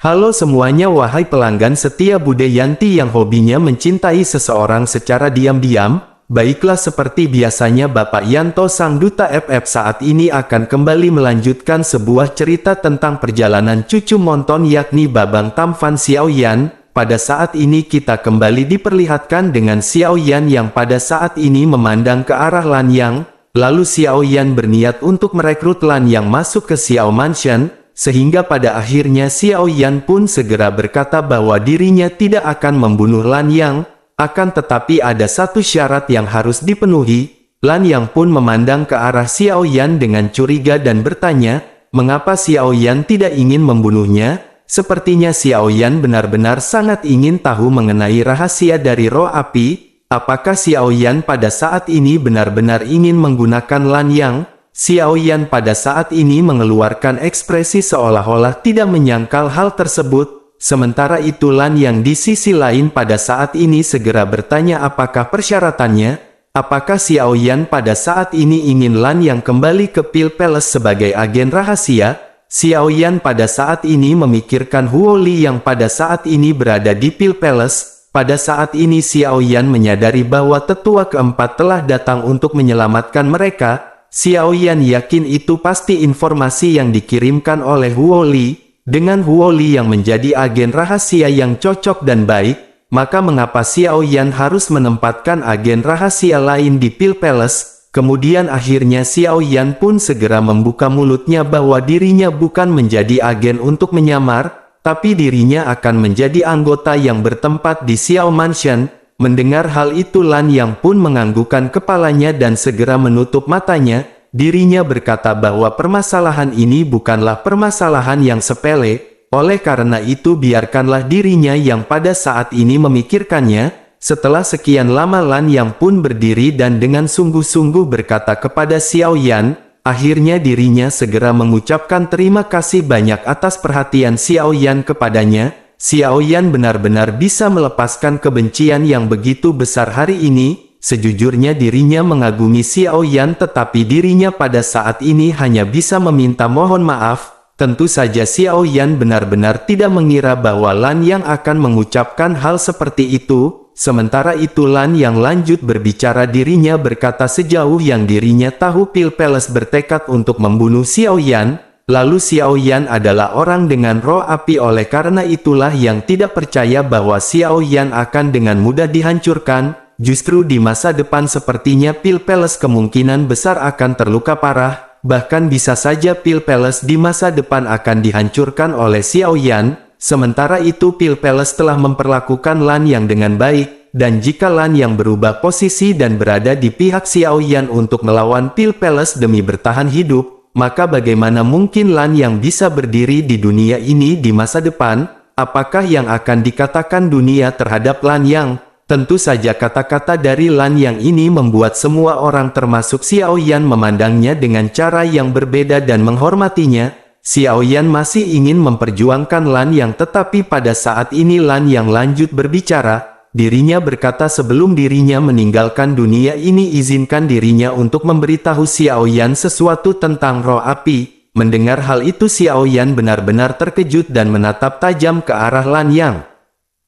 Halo semuanya, wahai pelanggan setia Bude Yanti yang hobinya mencintai seseorang secara diam-diam. Baiklah, seperti biasanya Bapak Yanto Sang Duta FF saat ini akan kembali melanjutkan sebuah cerita tentang perjalanan cucu Monton yakni Babang Tamfan Xiaoyan. Pada saat ini kita kembali diperlihatkan dengan Xiaoyan yang pada saat ini memandang ke arah Lanyang. Lalu Xiaoyan berniat untuk merekrut Lanyang masuk ke Xiao Mansion. Sehingga pada akhirnya Xiaoyan pun segera berkata bahwa dirinya tidak akan membunuh Lanyang, akan tetapi ada satu syarat yang harus dipenuhi. Lanyang pun memandang ke arah Xiaoyan dengan curiga dan bertanya, mengapa Xiaoyan tidak ingin membunuhnya? Sepertinya Xiaoyan benar-benar sangat ingin tahu mengenai rahasia dari roh api. Apakah Xiaoyan pada saat ini benar-benar ingin menggunakan Lanyang? Xiaoyan pada saat ini mengeluarkan ekspresi seolah-olah tidak menyangkal hal tersebut. Sementara itu Lanyang di sisi lain pada saat ini segera bertanya apakah persyaratannya. Apakah Xiaoyan pada saat ini ingin Lanyang kembali ke Pil Palace sebagai agen rahasia? Xiaoyan pada saat ini memikirkan Huo Li yang pada saat ini berada di Pil Palace. Pada saat ini Xiaoyan menyadari bahwa tetua keempat telah datang untuk menyelamatkan mereka. Xiaoyan yakin itu pasti informasi yang dikirimkan oleh Huo Li. Dengan Huo Li yang menjadi agen rahasia yang cocok dan baik, maka mengapa Xiaoyan harus menempatkan agen rahasia lain di Pil Palace? Kemudian akhirnya Xiaoyan pun segera membuka mulutnya bahwa dirinya bukan menjadi agen untuk menyamar, tapi dirinya akan menjadi anggota yang bertempat di Xiao Mansion. Mendengar hal itu Lanyang pun menganggukkan kepalanya dan segera menutup matanya. Dirinya berkata bahwa permasalahan ini bukanlah permasalahan yang sepele. Oleh karena itu biarkanlah dirinya yang pada saat ini memikirkannya. Setelah sekian lama Lanyang pun berdiri dan dengan sungguh-sungguh berkata kepada Xiaoyan. Akhirnya dirinya segera mengucapkan terima kasih banyak atas perhatian Xiaoyan kepadanya. Xiaoyan benar-benar bisa melepaskan kebencian yang begitu besar hari ini. Sejujurnya dirinya mengagumi Xiaoyan tetapi dirinya pada saat ini hanya bisa meminta mohon maaf. Tentu saja Xiaoyan benar-benar tidak mengira bahwa Lanyang akan mengucapkan hal seperti itu. Sementara itu Lanyang lanjut berbicara, dirinya berkata sejauh yang dirinya tahu Pil Palace bertekad untuk membunuh Xiaoyan. Lalu Xiaoyan adalah orang dengan roh api, oleh karena itulah yang tidak percaya bahwa Xiaoyan akan dengan mudah dihancurkan. Justru di masa depan sepertinya Pil Palace kemungkinan besar akan terluka parah. Bahkan bisa saja Pil Palace di masa depan akan dihancurkan oleh Xiaoyan. Sementara itu Pil Palace telah memperlakukan Lanyang dengan baik. Dan jika Lanyang berubah posisi dan berada di pihak Xiaoyan untuk melawan Pil Palace demi bertahan hidup, maka bagaimana mungkin Lanyang bisa berdiri di dunia ini di masa depan? Apakah yang akan dikatakan dunia terhadap Lanyang? Tentu saja kata-kata dari Lanyang ini membuat semua orang termasuk Xiaoyan memandangnya dengan cara yang berbeda dan menghormatinya. Xiaoyan masih ingin memperjuangkan Lanyang tetapi pada saat ini Lanyang lanjut berbicara. Dirinya berkata sebelum dirinya meninggalkan dunia ini izinkan dirinya untuk memberitahu Xiaoyan sesuatu tentang roh api. Mendengar hal itu Xiaoyan benar-benar terkejut dan menatap tajam ke arah Lanyang.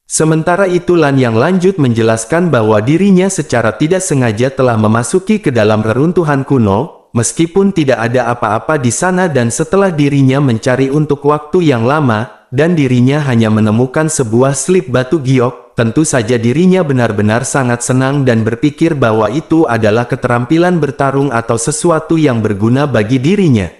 Sementara itu Lanyang lanjut menjelaskan bahwa dirinya secara tidak sengaja telah memasuki ke dalam reruntuhan kuno. Meskipun tidak ada apa-apa di sana dan setelah dirinya mencari untuk waktu yang lama, dan dirinya hanya menemukan sebuah slip batu giok. Tentu saja dirinya benar-benar sangat senang dan berpikir bahwa itu adalah keterampilan bertarung atau sesuatu yang berguna bagi dirinya.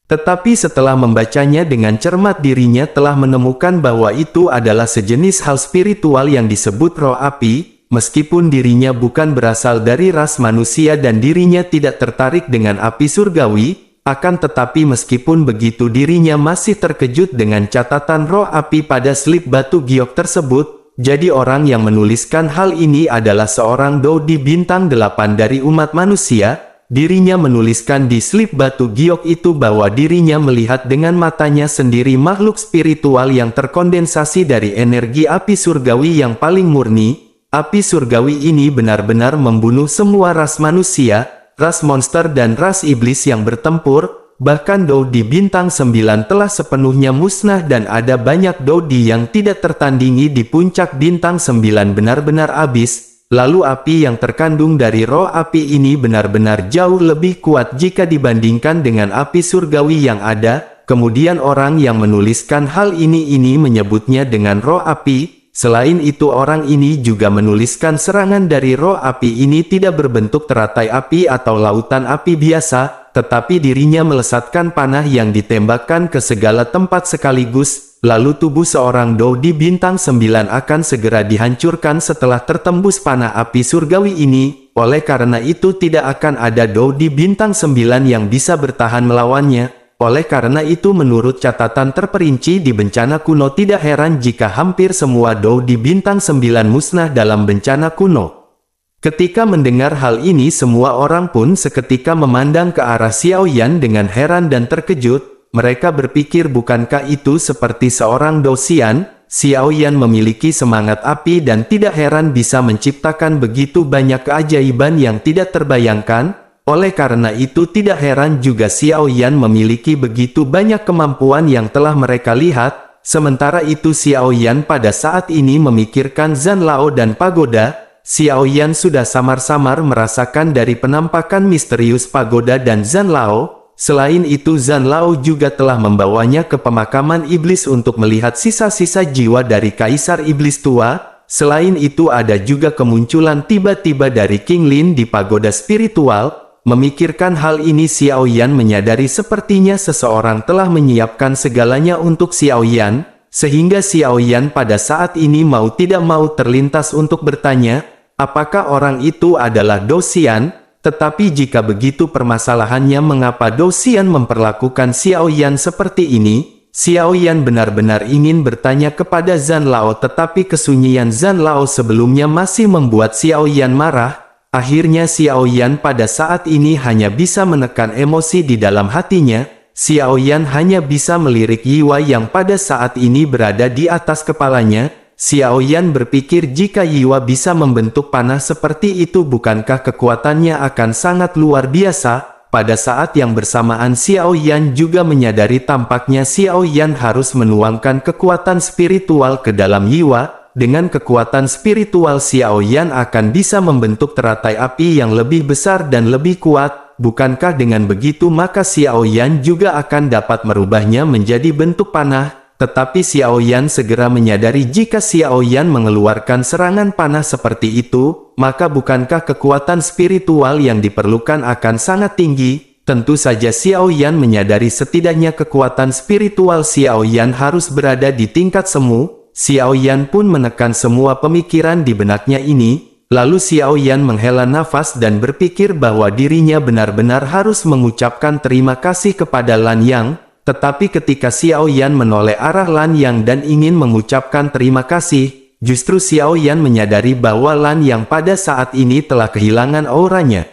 Tetapi setelah membacanya dengan cermat dirinya telah menemukan bahwa itu adalah sejenis hal spiritual yang disebut roh api. Meskipun dirinya bukan berasal dari ras manusia dan dirinya tidak tertarik dengan api surgawi, akan tetapi meskipun begitu dirinya masih terkejut dengan catatan roh api pada slip batu giok tersebut. Jadi orang yang menuliskan hal ini adalah seorang Dodi bintang 8 dari umat manusia. Dirinya menuliskan di slip batu giok itu bahwa dirinya melihat dengan matanya sendiri makhluk spiritual yang terkondensasi dari energi api surgawi yang paling murni. Api surgawi ini benar-benar membunuh semua ras manusia, ras monster dan ras iblis yang bertempur. bahkan Dou di bintang 9 telah sepenuhnya musnah dan ada banyak Dou di yang tidak tertandingi di puncak bintang 9 benar-benar habis. Lalu api yang terkandung dari roh api ini benar-benar jauh lebih kuat jika dibandingkan dengan api surgawi yang ada. Kemudian orang yang menuliskan hal ini menyebutnya dengan roh api. Selain itu orang ini juga menuliskan serangan dari roh api ini tidak berbentuk teratai api atau lautan api biasa, tetapi dirinya melesatkan panah yang ditembakkan ke segala tempat sekaligus, lalu tubuh seorang Dou di bintang 9 akan segera dihancurkan setelah tertembus panah api surgawi ini. Oleh karena itu tidak akan ada Dou di bintang 9 yang bisa bertahan melawannya. Oleh karena itu menurut catatan terperinci di bencana kuno tidak heran jika hampir semua Dou di bintang 9 musnah dalam bencana kuno. Ketika mendengar hal ini semua orang pun seketika memandang ke arah Xiao Yan dengan heran dan terkejut. Mereka berpikir bukankah itu seperti seorang Dou Xian? Xiao Yan memiliki semangat api dan tidak heran bisa menciptakan begitu banyak keajaiban yang tidak terbayangkan. Oleh karena itu tidak heran juga Xiao Yan memiliki begitu banyak kemampuan yang telah mereka lihat. Sementara itu Xiao Yan pada saat ini memikirkan Zhan Lao dan pagoda. Xiao Yan sudah samar-samar merasakan dari penampakan misterius pagoda dan Zhan Lao. Selain itu Zhan Lao juga telah membawanya ke pemakaman iblis untuk melihat sisa-sisa jiwa dari Kaisar Iblis Tua. Selain itu ada juga kemunculan tiba-tiba dari King Lin di pagoda spiritual. Memikirkan hal ini Xiao Yan menyadari sepertinya seseorang telah menyiapkan segalanya untuk Xiao Yan, sehingga Xiao Yan pada saat ini mau tidak mau terlintas untuk bertanya, apakah orang itu adalah Dou Xian? Tetapi jika begitu permasalahannya mengapa Dou Xian memperlakukan Xiao Yan seperti ini? Xiao Yan benar-benar ingin bertanya kepada Zhan Lao tetapi kesunyian Zhan Lao sebelumnya masih membuat Xiao Yan marah. Akhirnya Xiao Yan pada saat ini hanya bisa menekan emosi di dalam hatinya. Xiao Yan hanya bisa melirik Yiwa yang pada saat ini berada di atas kepalanya. Xiao Yan berpikir jika Yiwa bisa membentuk panah seperti itu bukankah kekuatannya akan sangat luar biasa. Pada saat yang bersamaan Xiao Yan juga menyadari tampaknya Xiao Yan harus menuangkan kekuatan spiritual ke dalam Yiwa. Dengan kekuatan spiritual Xiao Yan akan bisa membentuk teratai api yang lebih besar dan lebih kuat. Bukankah dengan begitu maka Xiao Yan juga akan dapat merubahnya menjadi bentuk panah? Tetapi Xiao Yan segera menyadari jika Xiao Yan mengeluarkan serangan panah seperti itu, maka bukankah kekuatan spiritual yang diperlukan akan sangat tinggi? Tentu saja Xiao Yan menyadari setidaknya kekuatan spiritual Xiao Yan harus berada di tingkat semu. Xiao Yan pun menekan semua pemikiran di benaknya ini, lalu Xiao Yan menghela nafas dan berpikir bahwa dirinya benar-benar harus mengucapkan terima kasih kepada Lan Yang. Tetapi ketika Xiao Yan menoleh arah Lan Yang dan ingin mengucapkan terima kasih, justru Xiao Yan menyadari bahwa Lan Yang pada saat ini telah kehilangan auranya.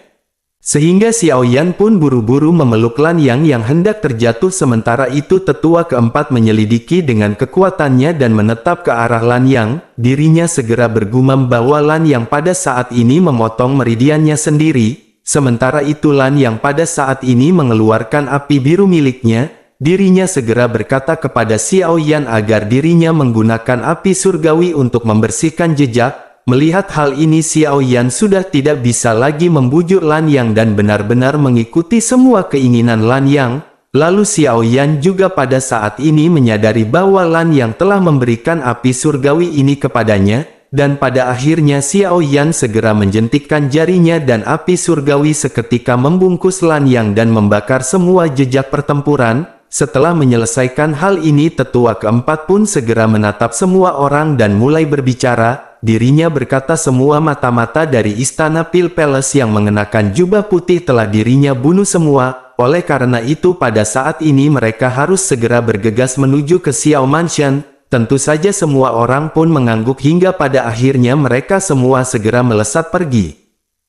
Sehingga Xiao Yan pun buru-buru memeluk Lan Yang yang hendak terjatuh sementara itu tetua keempat menyelidiki dengan kekuatannya dan menetap ke arah Lan Yang. Dirinya segera bergumam bahwa Lan Yang pada saat ini memotong meridiannya sendiri. Sementara itu Lan Yang pada saat ini mengeluarkan api biru miliknya. Dirinya segera berkata kepada Xiao Yan agar dirinya menggunakan api surgawi untuk membersihkan jejak. Melihat hal ini Xiao Yan sudah tidak bisa lagi membujuk Lan Yang dan benar-benar mengikuti semua keinginan Lan Yang. Lalu Xiao Yan juga pada saat ini menyadari bahwa Lan Yang telah memberikan api surgawi ini kepadanya. Dan pada akhirnya Xiao Yan segera menjentikkan jarinya dan api surgawi seketika membungkus Lan Yang dan membakar semua jejak pertempuran. Setelah menyelesaikan hal ini tetua keempat pun segera menatap semua orang dan mulai berbicara. Dirinya berkata semua mata-mata dari istana Pil Palace yang mengenakan jubah putih telah dirinya bunuh semua. Oleh karena itu pada saat ini mereka harus segera bergegas menuju ke Xiao Mansion. Tentu saja semua orang pun mengangguk hingga pada akhirnya mereka semua segera melesat pergi.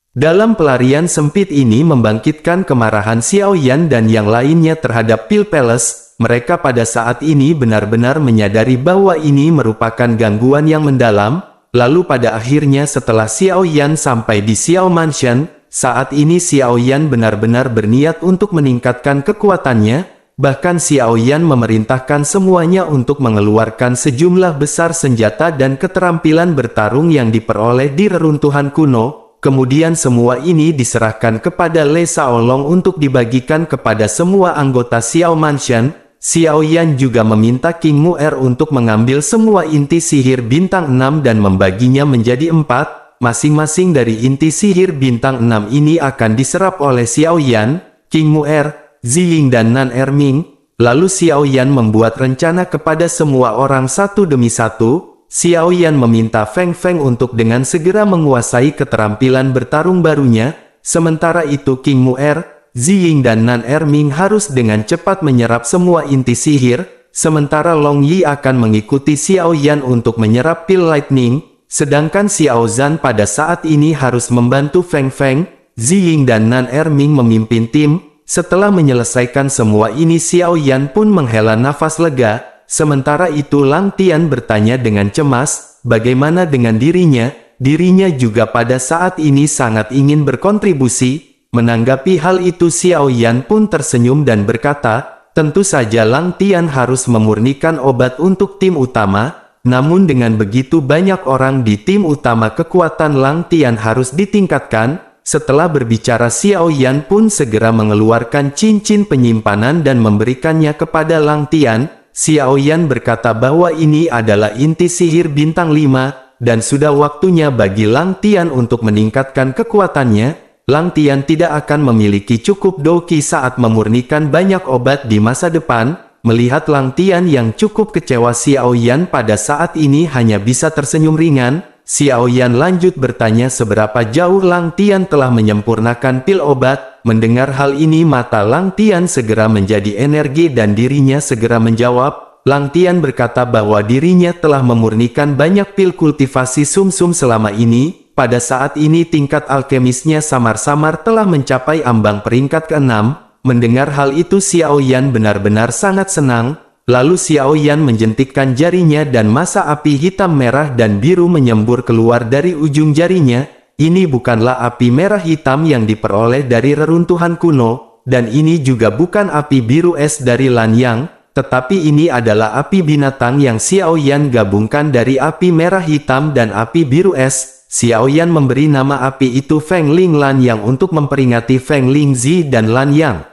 Dalam pelarian sempit ini membangkitkan kemarahan Xiao Yan dan yang lainnya terhadap Pil Palace. Mereka pada saat ini benar-benar menyadari bahwa ini merupakan gangguan yang mendalam. Lalu pada akhirnya setelah Xiao Yan sampai di Xiao Mansion, saat ini Xiao Yan benar-benar berniat untuk meningkatkan kekuatannya, bahkan Xiao Yan memerintahkan semuanya untuk mengeluarkan sejumlah besar senjata dan keterampilan bertarung yang diperoleh di reruntuhan kuno. Kemudian semua ini diserahkan kepada Le Shaolong untuk dibagikan kepada semua anggota Xiao Mansion. Xiao Yan juga meminta King Mu'er untuk mengambil semua inti sihir bintang 6 dan membaginya menjadi 4. Masing-masing dari inti sihir bintang 6 ini akan diserap oleh Xiao Yan, King Mu'er, Ziying dan Nan Erming. Lalu Xiao Yan membuat rencana kepada semua orang satu demi satu. Xiao Yan meminta Feng Feng untuk dengan segera menguasai keterampilan bertarung barunya. Sementara itu King Mu'er, Ziying dan Nan Erming harus dengan cepat menyerap semua inti sihir. Sementara Long Yi akan mengikuti Xiao Yan untuk menyerap pil lightning. Sedangkan Xiao Zhan pada saat ini harus membantu Feng Feng, Ziying dan Nan Erming memimpin tim. Setelah menyelesaikan semua ini Xiao Yan pun menghela nafas lega. Sementara itu Lang Tian bertanya dengan cemas, bagaimana dengan dirinya? Dirinya juga pada saat ini sangat ingin berkontribusi. Menanggapi hal itu Xiao Yan pun tersenyum dan berkata, tentu saja Lang Tian harus memurnikan obat untuk tim utama. Namun dengan begitu banyak orang di tim utama kekuatan Lang Tian harus ditingkatkan. Setelah berbicara Xiao Yan pun segera mengeluarkan cincin penyimpanan dan memberikannya kepada Lang Tian. Xiao Yan berkata bahwa ini adalah inti sihir bintang 5, dan sudah waktunya bagi Lang Tian untuk meningkatkan kekuatannya. Lang Tian tidak akan memiliki cukup doki saat memurnikan banyak obat di masa depan. Melihat Lang Tian yang cukup kecewa Xiao Yan pada saat ini hanya bisa tersenyum ringan. Xiao Yan lanjut bertanya seberapa jauh Lang Tian telah menyempurnakan pil obat. Mendengar hal ini mata Lang Tian segera menjadi energi dan dirinya segera menjawab. Lang Tian berkata bahwa dirinya telah memurnikan banyak pil kultivasi sumsum selama ini. Pada saat ini tingkat alkemisnya samar-samar telah mencapai ambang peringkat ke-6. Mendengar hal itu Xiao Yan benar-benar sangat senang. Lalu Xiao Yan menjentikkan jarinya dan masa api hitam merah dan biru menyembur keluar dari ujung jarinya. Ini bukanlah api merah hitam yang diperoleh dari reruntuhan kuno, dan ini juga bukan api biru es dari Lanyang, tetapi ini adalah api binatang yang Xiao Yan gabungkan dari api merah hitam dan api biru es. Xiao Yan memberi nama api itu Feng Ling Lanyang untuk memperingati Feng Ling Zi dan Lanyang.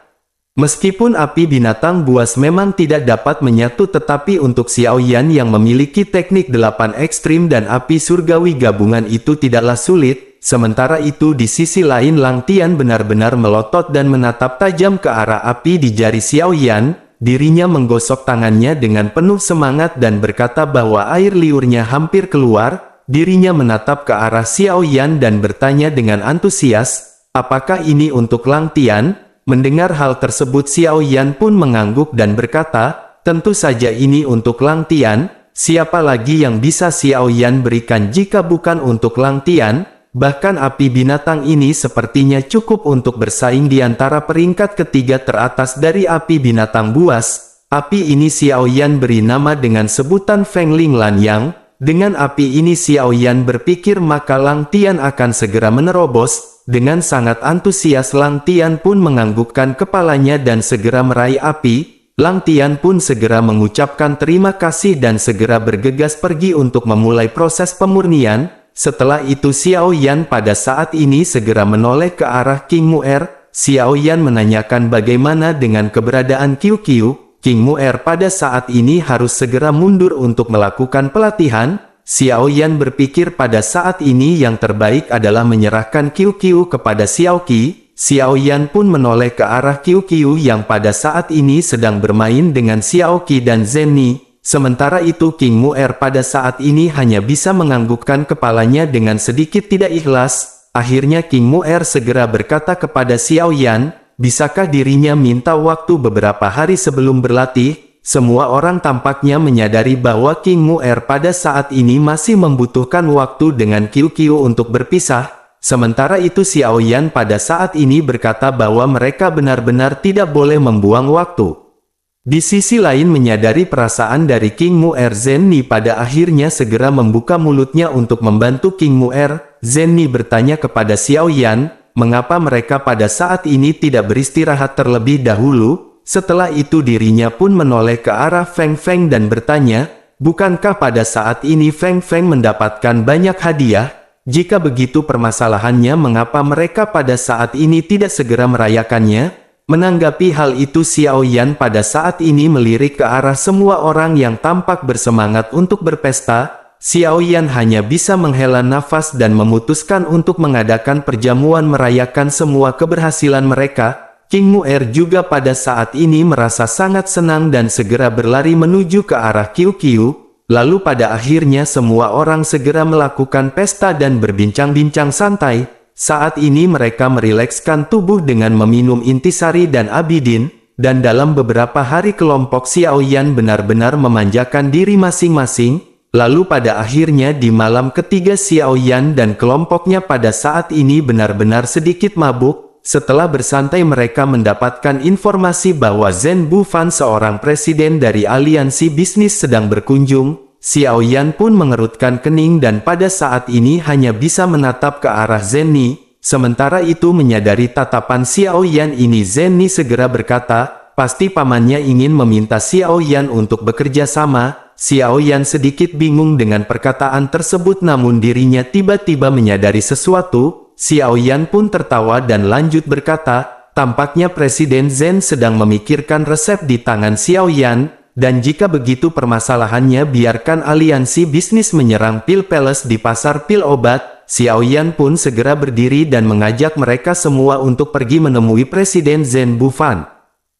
Meskipun api binatang buas memang tidak dapat menyatu, tetapi untuk Xiao Yan yang memiliki teknik 8 ekstrim dan api surgawi gabungan itu tidaklah sulit. Sementara itu di sisi lain Lang Tian benar-benar melotot dan menatap tajam ke arah api di jari Xiao Yan. Dirinya menggosok tangannya dengan penuh semangat dan berkata bahwa air liurnya hampir keluar. Dirinya menatap ke arah Xiao Yan dan bertanya dengan antusias, apakah ini untuk Lang Tian? Mendengar hal tersebut Xiao Yan pun mengangguk dan berkata, tentu saja ini untuk Lang Tian. Siapa lagi yang bisa Xiao Yan berikan jika bukan untuk Lang Tian? Bahkan api binatang ini sepertinya cukup untuk bersaing di antara peringkat ketiga teratas dari api binatang buas. Api ini Xiao Yan beri nama dengan sebutan Feng Ling Lanyang. Dengan api ini Xiao Yan berpikir maka Lang Tian akan segera menerobos. Dengan sangat antusias Lang Tian pun menganggukkan kepalanya dan segera meraih api. Lang Tian pun segera mengucapkan terima kasih dan segera bergegas pergi untuk memulai proses pemurnian. Setelah itu Xiao Yan pada saat ini segera menoleh ke arah King Mu'er. Xiao Yan menanyakan bagaimana dengan keberadaan Qiu Qiu. King Mu'er pada saat ini harus segera mundur untuk melakukan pelatihan. Xiao Yan berpikir pada saat ini yang terbaik adalah menyerahkan Qiu Qiu kepada Xiao Qi. Xiao Yan pun menoleh ke arah Qiu Qiu yang pada saat ini sedang bermain dengan Xiao Qi dan Zenni. Sementara itu King Mu'er pada saat ini hanya bisa menganggukkan kepalanya dengan sedikit tidak ikhlas. Akhirnya King Mu'er segera berkata kepada Xiao Yan, bisakah dirinya minta waktu beberapa hari sebelum berlatih? Semua orang tampaknya menyadari bahwa King Mu'er pada saat ini masih membutuhkan waktu dengan Qiu Qiu untuk berpisah. Sementara itu Xiao Yan pada saat ini berkata bahwa mereka benar-benar tidak boleh membuang waktu. Di sisi lain menyadari perasaan dari King Mu'er, Zenni pada akhirnya segera membuka mulutnya untuk membantu King Mu'er. Zenni bertanya kepada Xiao Yan, mengapa mereka pada saat ini tidak beristirahat terlebih dahulu? Setelah itu dirinya pun menoleh ke arah Feng Feng dan bertanya, bukankah pada saat ini Feng Feng mendapatkan banyak hadiah? Jika begitu permasalahannya mengapa mereka pada saat ini tidak segera merayakannya? Menanggapi hal itu Xiao Yan pada saat ini melirik ke arah semua orang yang tampak bersemangat untuk berpesta. Xiao Yan hanya bisa menghela nafas dan memutuskan untuk mengadakan perjamuan merayakan semua keberhasilan mereka. King Mu'er juga pada saat ini merasa sangat senang dan segera berlari menuju ke arah Qiu. Lalu pada akhirnya semua orang segera melakukan pesta dan berbincang-bincang santai. Saat ini mereka merilekskan tubuh dengan meminum intisari dan abidin, dan dalam beberapa hari kelompok Xiao Yan benar-benar memanjakan diri masing-masing. Lalu pada akhirnya di malam ketiga Xiao Yan dan kelompoknya pada saat ini benar-benar sedikit mabuk. Setelah bersantai mereka mendapatkan informasi bahwa Zhen Bufan seorang presiden dari aliansi bisnis sedang berkunjung. Xiao Yan pun mengerutkan kening dan pada saat ini hanya bisa menatap ke arah Zhen Ni. Sementara itu menyadari tatapan Xiao Yan ini Zhen Ni segera berkata, pasti pamannya ingin meminta Xiao Yan untuk bekerja sama. Xiao Yan sedikit bingung dengan perkataan tersebut namun dirinya tiba-tiba menyadari sesuatu. Xiao Yan pun tertawa dan lanjut berkata, tampaknya Presiden Zhen sedang memikirkan resep di tangan Xiao Yan, dan jika begitu permasalahannya biarkan aliansi bisnis menyerang pil Palace di pasar pil obat. Xiao Yan pun segera berdiri dan mengajak mereka semua untuk pergi menemui Presiden Zhen Bufan.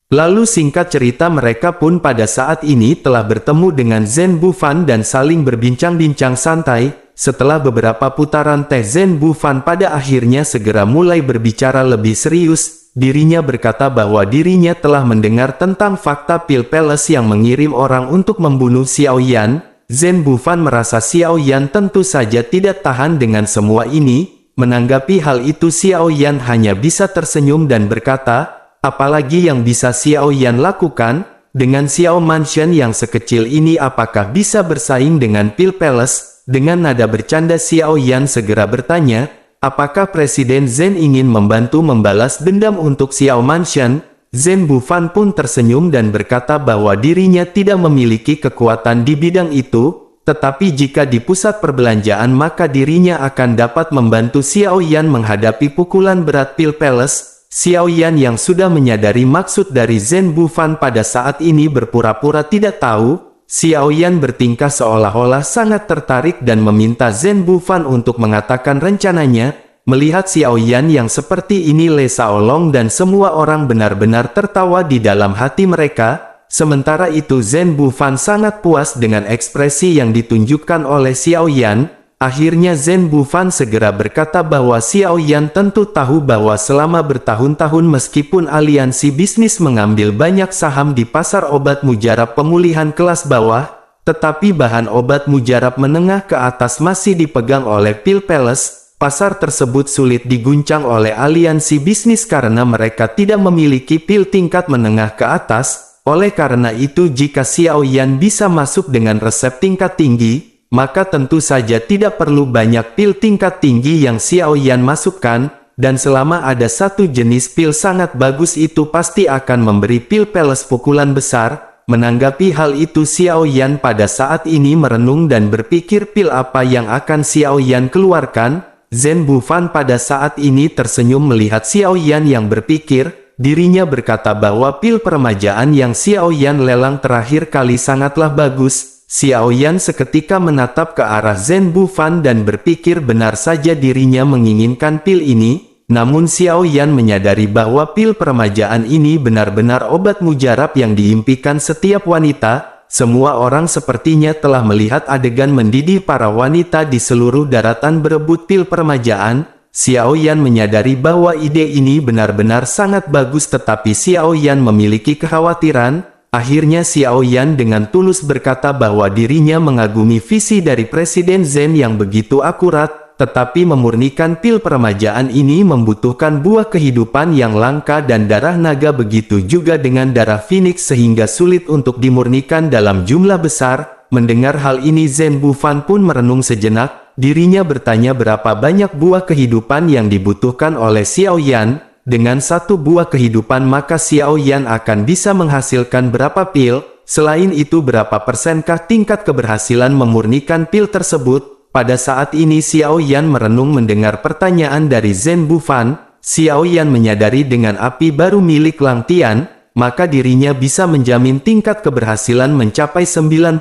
Lalu singkat cerita mereka pun pada saat ini telah bertemu dengan Zhen Bufan dan saling berbincang-bincang santai. Setelah beberapa putaran teh Zhen Bufan pada akhirnya segera mulai berbicara lebih serius. Dirinya berkata bahwa dirinya telah mendengar tentang fakta pil Palace yang mengirim orang untuk membunuh Xiao Yan. Zhen Bufan merasa Xiao Yan tentu saja tidak tahan dengan semua ini. Menanggapi hal itu Xiao Yan hanya bisa tersenyum dan berkata, apalagi yang bisa Xiao Yan lakukan, dengan Xiao Mansion yang sekecil ini apakah bisa bersaing dengan pil Palace? Dengan nada bercanda Xiao Yan segera bertanya, apakah Presiden Zhen ingin membantu membalas dendam untuk Xiao Mansion? Zhen Bufan pun tersenyum dan berkata bahwa dirinya tidak memiliki kekuatan di bidang itu, tetapi jika di pusat perbelanjaan maka dirinya akan dapat membantu Xiao Yan menghadapi pukulan berat pil Palace. Xiao Yan yang sudah menyadari maksud dari Zhen Bufan pada saat ini berpura-pura tidak tahu. Xiao Yan bertingkah seolah-olah sangat tertarik dan meminta Zhen Bufan untuk mengatakan rencananya. Melihat Xiao Yan yang seperti ini Le Shaolong dan semua orang benar-benar tertawa di dalam hati mereka. Sementara itu Zhen Bufan sangat puas dengan ekspresi yang ditunjukkan oleh Xiao Yan. Akhirnya Zhen Bufan segera berkata bahwa Xiao Yan tentu tahu bahwa selama bertahun-tahun meskipun aliansi bisnis mengambil banyak saham di pasar obat mujarab pemulihan kelas bawah, tetapi bahan obat mujarab menengah ke atas masih dipegang oleh pil Palace. Pasar tersebut sulit diguncang oleh aliansi bisnis karena mereka tidak memiliki pil tingkat menengah ke atas. Oleh karena itu jika Xiao Yan bisa masuk dengan resep tingkat tinggi, maka tentu saja tidak perlu banyak pil tingkat tinggi yang Xiao Yan masukkan, dan selama ada satu jenis pil sangat bagus itu pasti akan memberi pil Palace pukulan besar. Menanggapi hal itu Xiao Yan pada saat ini merenung dan berpikir pil apa yang akan Xiao Yan keluarkan. Zhen Bufan pada saat ini tersenyum melihat Xiao Yan yang berpikir. Dirinya berkata bahwa pil peremajaan yang Xiao Yan lelang terakhir kali sangatlah bagus. Xiao Yan seketika menatap ke arah Zhen Bufan dan berpikir benar saja dirinya menginginkan pil ini. Namun Xiao Yan menyadari bahwa pil peremajaan ini benar-benar obat mujarab yang diimpikan setiap wanita. Semua orang sepertinya telah melihat adegan mendidih para wanita di seluruh daratan berebut pil peremajaan. Xiao Yan menyadari bahwa ide ini benar-benar sangat bagus tetapi Xiao Yan memiliki kekhawatiran. Akhirnya Xiao Yan dengan tulus berkata bahwa dirinya mengagumi visi dari Presiden Zhen yang begitu akurat, tetapi memurnikan pil peremajaan ini membutuhkan buah kehidupan yang langka dan darah naga begitu juga dengan darah Phoenix sehingga sulit untuk dimurnikan dalam jumlah besar. Mendengar hal ini Zhen Bufan pun merenung sejenak. dirinya bertanya berapa banyak buah kehidupan yang dibutuhkan oleh Xiao Yan. Dengan satu buah kehidupan maka Xiao Yan akan bisa menghasilkan berapa pil, selain itu berapa persenkah tingkat keberhasilan memurnikan pil tersebut. Pada saat ini Xiao Yan merenung mendengar pertanyaan dari Zhen Bufan. Xiao Yan menyadari dengan api baru milik Lang Tian, maka dirinya bisa menjamin tingkat keberhasilan mencapai 90%,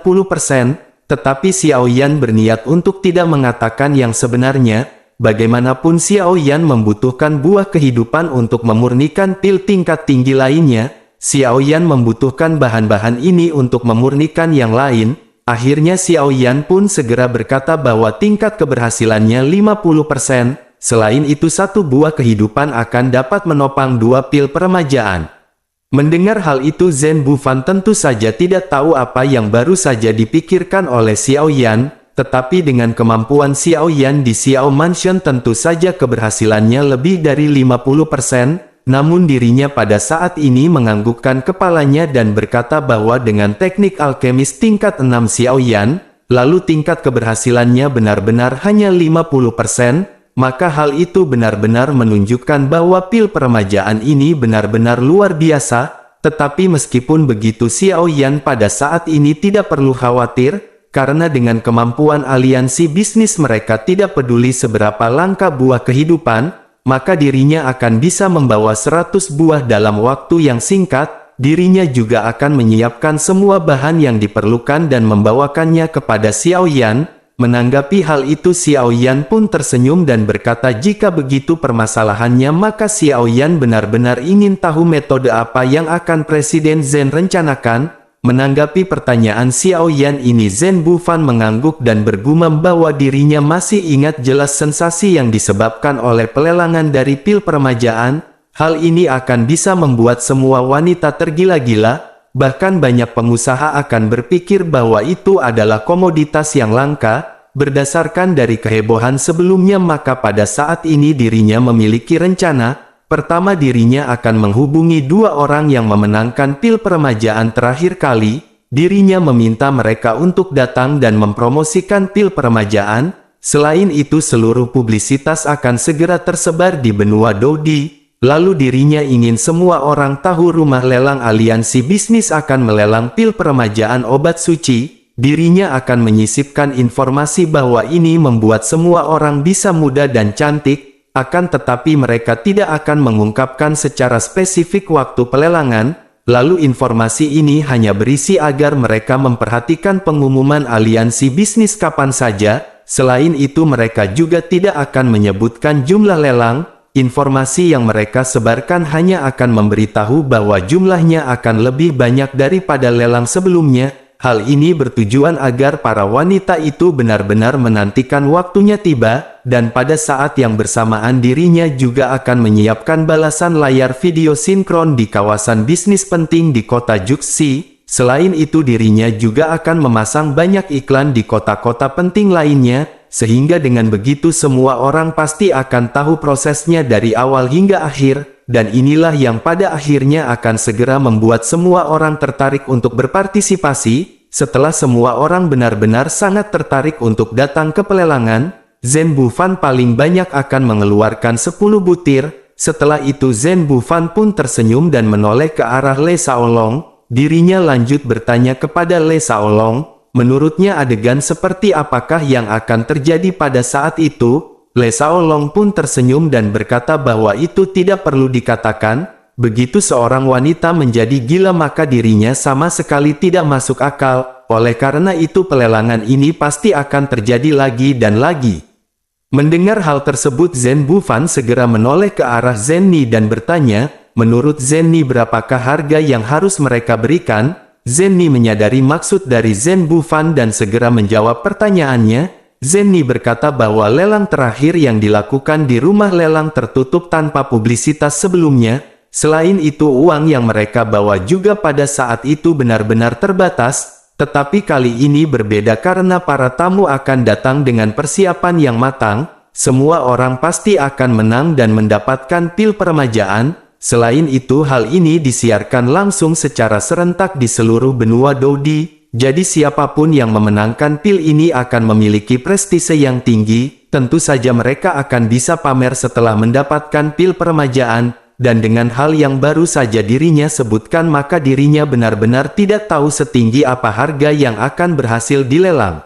tetapi Xiao Yan berniat untuk tidak mengatakan yang sebenarnya. Bagaimanapun Xiao Yan membutuhkan buah kehidupan untuk memurnikan pil tingkat tinggi lainnya. Xiao Yan membutuhkan bahan-bahan ini untuk memurnikan yang lain. Akhirnya Xiao Yan pun segera berkata bahwa tingkat keberhasilannya 50%. Selain itu satu buah kehidupan akan dapat menopang 2 pil peremajaan. Mendengar hal itu Zhen Bufan tentu saja tidak tahu apa yang baru saja dipikirkan oleh Xiao Yan, tetapi dengan kemampuan Xiao Yan di Xiao Mansion tentu saja keberhasilannya lebih dari 50%, namun dirinya pada saat ini menganggukkan kepalanya dan berkata bahwa dengan teknik alkemis tingkat 6 Xiao Yan, lalu tingkat keberhasilannya benar-benar hanya 50%, maka hal itu benar-benar menunjukkan bahwa pil peremajaan ini benar-benar luar biasa. Tetapi meskipun begitu Xiao Yan pada saat ini tidak perlu khawatir, karena dengan kemampuan aliansi bisnis mereka tidak peduli seberapa langka buah kehidupan, maka dirinya akan bisa membawa 100 buah dalam waktu yang singkat. Dirinya juga akan menyiapkan semua bahan yang diperlukan dan membawakannya kepada Xiao Yan. Menanggapi hal itu Xiao Yan pun tersenyum dan berkata jika begitu permasalahannya maka Xiao Yan benar-benar ingin tahu metode apa yang akan Presiden Zhen rencanakan. Menanggapi pertanyaan Xiao Yan ini Zhen Bufan mengangguk dan bergumam bahwa dirinya masih ingat jelas sensasi yang disebabkan oleh pelelangan dari pil peremajaan. Hal ini akan bisa membuat semua wanita tergila-gila. Bahkan banyak pengusaha akan berpikir bahwa itu adalah komoditas yang langka. Berdasarkan dari kehebohan sebelumnya maka pada saat ini dirinya memiliki rencana. Pertama dirinya akan menghubungi 2 orang yang memenangkan pil peremajaan terakhir kali. Dirinya meminta mereka untuk datang dan mempromosikan pil peremajaan. Selain itu seluruh publisitas akan segera tersebar di benua Dodi. Lalu dirinya ingin semua orang tahu rumah lelang aliansi bisnis akan melelang pil peremajaan obat suci. Dirinya akan menyisipkan informasi bahwa ini membuat semua orang bisa muda dan cantik, akan tetapi mereka tidak akan mengungkapkan secara spesifik waktu pelelangan. Lalu informasi ini hanya berisi agar mereka memperhatikan pengumuman aliansi bisnis kapan saja. Selain itu mereka juga tidak akan menyebutkan jumlah lelang. Informasi yang mereka sebarkan hanya akan memberitahu bahwa jumlahnya akan lebih banyak daripada lelang sebelumnya. Hal ini bertujuan agar para wanita itu benar-benar menantikan waktunya tiba, dan pada saat yang bersamaan dirinya juga akan menyiapkan balasan layar video sinkron di kawasan bisnis penting di kota Juxi. Selain itu dirinya juga akan memasang banyak iklan di kota-kota penting lainnya. Sehingga dengan begitu semua orang pasti akan tahu prosesnya dari awal hingga akhir, dan inilah yang pada akhirnya akan segera membuat semua orang tertarik untuk berpartisipasi. Setelah semua orang benar-benar sangat tertarik untuk datang ke pelelangan, Zhen Bufan paling banyak akan mengeluarkan 10 butir. Setelah itu Zhen Bufan pun tersenyum dan menoleh ke arah Le Shaolong. Dirinya lanjut bertanya kepada Le Shaolong. Menurutnya adegan seperti apakah yang akan terjadi pada saat itu? Le Shaolong pun tersenyum dan berkata bahwa itu tidak perlu dikatakan. Begitu seorang wanita menjadi gila maka dirinya sama sekali tidak masuk akal. Oleh karena itu pelelangan ini pasti akan terjadi lagi dan lagi. Mendengar hal tersebut Zhen Bufan segera menoleh ke arah Zhen Ni dan bertanya, menurut Zhen Ni berapakah harga yang harus mereka berikan? Zhen Ni menyadari maksud dari Zhen Bufan dan segera menjawab pertanyaannya. Zhen Ni berkata bahwa lelang terakhir yang dilakukan di rumah lelang tertutup tanpa publisitas sebelumnya. Selain itu uang yang mereka bawa juga pada saat itu benar-benar terbatas. Tetapi kali ini berbeda karena para tamu akan datang dengan persiapan yang matang. Semua orang pasti akan menang dan mendapatkan pil peremajaan. Selain itu hal ini disiarkan langsung secara serentak di seluruh benua Dodi. Jadi siapapun yang memenangkan pil ini akan memiliki prestise yang tinggi, tentu saja mereka akan bisa pamer setelah mendapatkan pil peremajaan, dan dengan hal yang baru saja dirinya sebutkan maka dirinya benar-benar tidak tahu setinggi apa harga yang akan berhasil dilelang.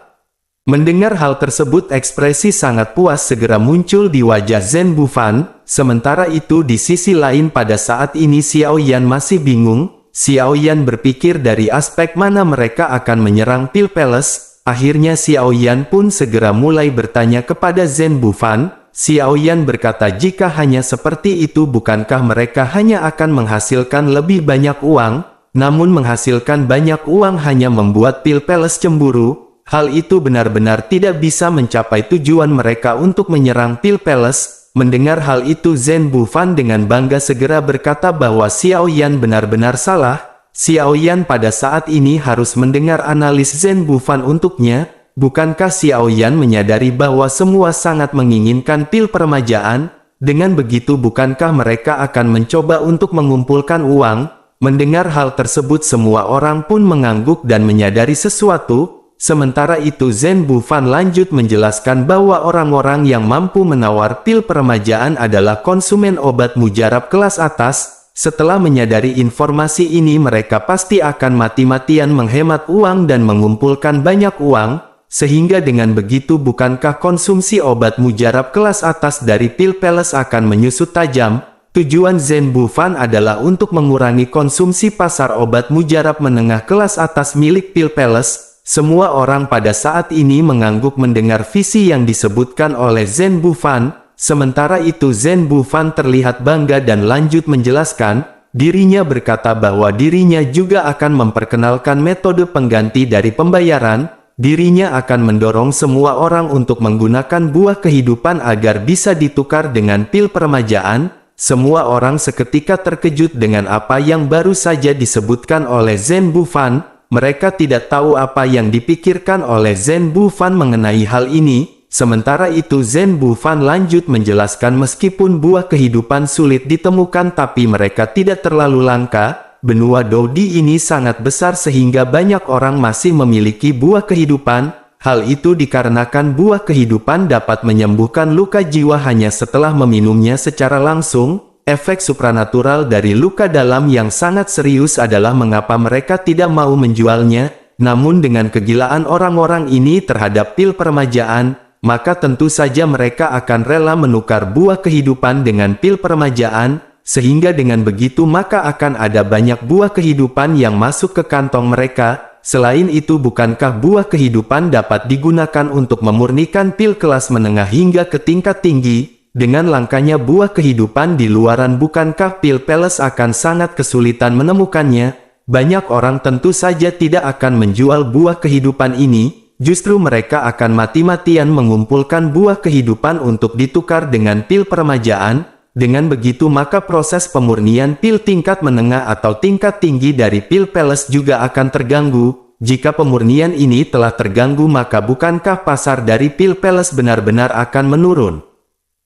Mendengar hal tersebut ekspresi sangat puas segera muncul di wajah Zhen Bufan, sementara itu di sisi lain pada saat ini Xiao Yan masih bingung. Xiao Yan berpikir dari aspek mana mereka akan menyerang Pil Palace. Akhirnya Xiao Yan pun segera mulai bertanya kepada Zhen Bufan. Xiao Yan berkata jika hanya seperti itu bukankah mereka hanya akan menghasilkan lebih banyak uang, namun menghasilkan banyak uang hanya membuat Pil Palace cemburu. Hal itu benar-benar tidak bisa mencapai tujuan mereka untuk menyerang Pil Palace. Mendengar hal itu Zhen Bufan dengan bangga segera berkata bahwa Xiao Yan benar-benar salah. Xiao Yan pada saat ini harus mendengar analis Zhen Bufan untuknya. Bukankah Xiao Yan menyadari bahwa semua sangat menginginkan pil peremajaan? Dengan begitu bukankah mereka akan mencoba untuk mengumpulkan uang? Mendengar hal tersebut semua orang pun mengangguk dan menyadari sesuatu. Sementara itu Zhen Bufan lanjut menjelaskan bahwa orang-orang yang mampu menawar pil peremajaan adalah konsumen obat mujarab kelas atas. Setelah menyadari informasi ini mereka pasti akan mati-matian menghemat uang dan mengumpulkan banyak uang. Sehingga dengan begitu bukankah konsumsi obat mujarab kelas atas dari Pil Palace akan menyusut tajam? Tujuan Zhen Bufan adalah untuk mengurangi konsumsi pasar obat mujarab menengah kelas atas milik Pil Palace. Semua orang pada saat ini mengangguk mendengar visi yang disebutkan oleh Zhen Bufan. Sementara itu Zhen Bufan terlihat bangga dan lanjut menjelaskan, dirinya berkata bahwa dirinya juga akan memperkenalkan metode pengganti dari pembayaran. Dirinya akan mendorong semua orang untuk menggunakan buah kehidupan agar bisa ditukar dengan pil peremajaan. Semua orang seketika terkejut dengan apa yang baru saja disebutkan oleh Zhen Bufan. Mereka tidak tahu apa yang dipikirkan oleh Zhen Bufan mengenai hal ini. Sementara itu Zhen Bufan lanjut menjelaskan meskipun buah kehidupan sulit ditemukan tapi mereka tidak terlalu langka. Benua Dodi ini sangat besar sehingga banyak orang masih memiliki buah kehidupan. Hal itu dikarenakan buah kehidupan dapat menyembuhkan luka jiwa hanya setelah meminumnya secara langsung. Efek supranatural dari luka dalam yang sangat serius adalah mengapa mereka tidak mau menjualnya. Namun dengan kegilaan orang-orang ini terhadap pil peremajaan, maka tentu saja mereka akan rela menukar buah kehidupan dengan pil peremajaan, sehingga dengan begitu maka akan ada banyak buah kehidupan yang masuk ke kantong mereka. Selain itu bukankah buah kehidupan dapat digunakan untuk memurnikan pil kelas menengah hingga ke tingkat tinggi? Dengan langkanya buah kehidupan di luaran bukankah Pil Palace akan sangat kesulitan menemukannya? Banyak orang tentu saja tidak akan menjual buah kehidupan ini, justru mereka akan mati-matian mengumpulkan buah kehidupan untuk ditukar dengan pil peremajaan. Dengan begitu maka proses pemurnian pil tingkat menengah atau tingkat tinggi dari Pil Palace juga akan terganggu. Jika pemurnian ini telah terganggu maka bukankah pasar dari Pil Palace benar-benar akan menurun?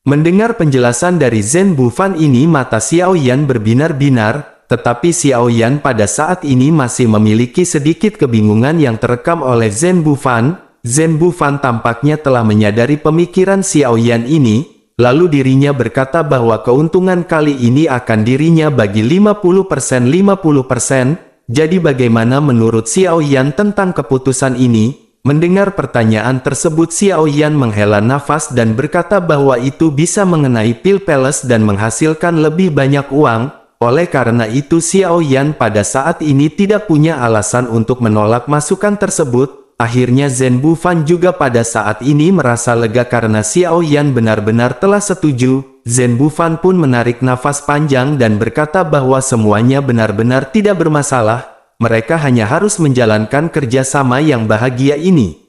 Mendengar penjelasan dari Zhen Bufan ini mata Xiao Yan berbinar-binar, tetapi Xiao Yan pada saat ini masih memiliki sedikit kebingungan yang terekam oleh Zhen Bufan. Zhen Bufan tampaknya telah menyadari pemikiran Xiao Yan ini, lalu dirinya berkata bahwa keuntungan kali ini akan dirinya bagi 50% 50%. Jadi bagaimana menurut Xiao Yan tentang keputusan ini? Mendengar pertanyaan tersebut Xiao Yan menghela nafas dan berkata bahwa itu bisa mengenai Pil Palace dan menghasilkan lebih banyak uang. Oleh karena itu Xiao Yan pada saat ini tidak punya alasan untuk menolak masukan tersebut. Akhirnya Zhen Bufan juga pada saat ini merasa lega karena Xiao Yan benar-benar telah setuju. Zhen Bufan pun menarik nafas panjang dan berkata bahwa semuanya benar-benar tidak bermasalah. Mereka hanya harus menjalankan kerjasama yang bahagia ini.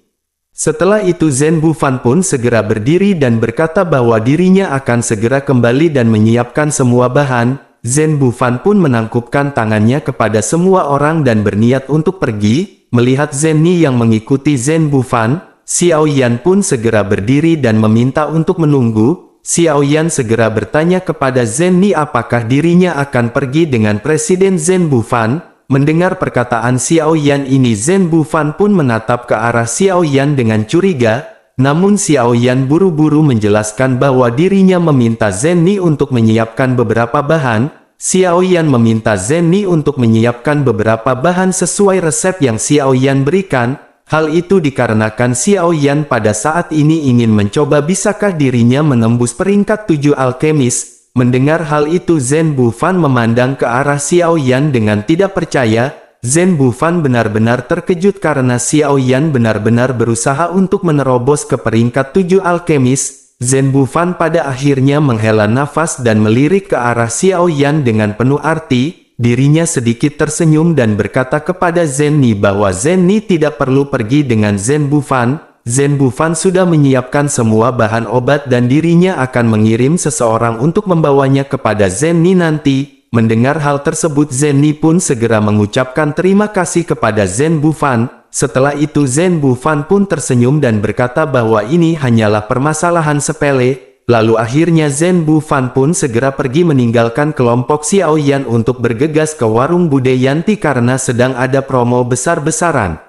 Setelah itu Zhen Bufan pun segera berdiri dan berkata bahwa dirinya akan segera kembali dan menyiapkan semua bahan. Zhen Bufan pun menangkupkan tangannya kepada semua orang dan berniat untuk pergi. Melihat Zhen Ni yang mengikuti Zhen Bufan, Xiao Yan pun segera berdiri dan meminta untuk menunggu. Xiao Yan segera bertanya kepada Zhen Ni apakah dirinya akan pergi dengan Presiden Zhen Bufan. Mendengar perkataan Xiao Yan ini, Zhen Bufan pun menatap ke arah Xiao Yan dengan curiga, namun Xiao Yan buru-buru menjelaskan bahwa dirinya meminta Zhen Ni untuk menyiapkan beberapa bahan. Xiao Yan meminta Zhen Ni untuk menyiapkan beberapa bahan sesuai resep yang Xiao Yan berikan. Hal itu dikarenakan Xiao Yan pada saat ini ingin mencoba bisakah dirinya menembus peringkat 7 alkemis. Mendengar hal itu, Zhen Bufan memandang ke arah Xiao Yan dengan tidak percaya. Zhen Bufan benar-benar terkejut karena Xiao Yan benar-benar berusaha untuk menerobos ke peringkat 7 alkemis. Zhen Bufan pada akhirnya menghela nafas dan melirik ke arah Xiao Yan dengan penuh arti. Dirinya sedikit tersenyum dan berkata kepada Zhen Ni bahwa Zhen Ni tidak perlu pergi dengan Zhen Bufan. Zhen Bufan sudah menyiapkan semua bahan obat dan dirinya akan mengirim seseorang untuk membawanya kepada Zhen Ni nanti. Mendengar hal tersebut, Zhen Ni pun segera mengucapkan terima kasih kepada Zhen Bufan. Setelah itu Zhen Bufan pun tersenyum dan berkata bahwa ini hanyalah permasalahan sepele. Lalu akhirnya Zhen Bufan pun segera pergi meninggalkan kelompok Xiao Yan untuk bergegas ke warung Bude Yanti karena sedang ada promo besar-besaran.